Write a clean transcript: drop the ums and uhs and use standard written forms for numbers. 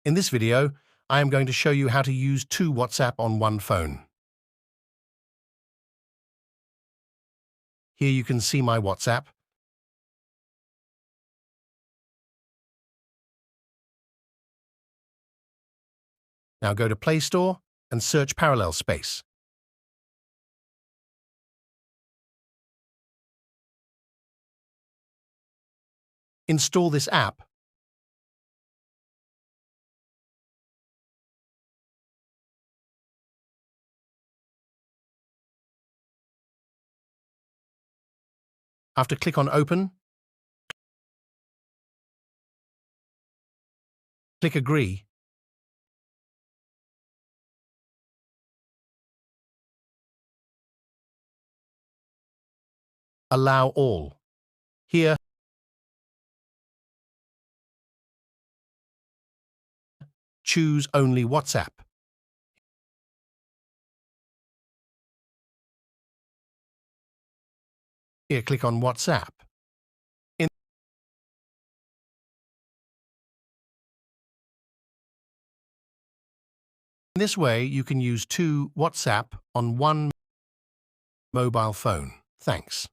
In this video, I am going to show you how to use two WhatsApp on one phone. Here you can see my WhatsApp. Now go to Play Store and search Parallel Space. Install this app. After click on Open, click Agree. Allow all. Here, choose only WhatsApp. Here, click on WhatsApp. In this way, you can use two WhatsApp on one mobile phone. Thanks.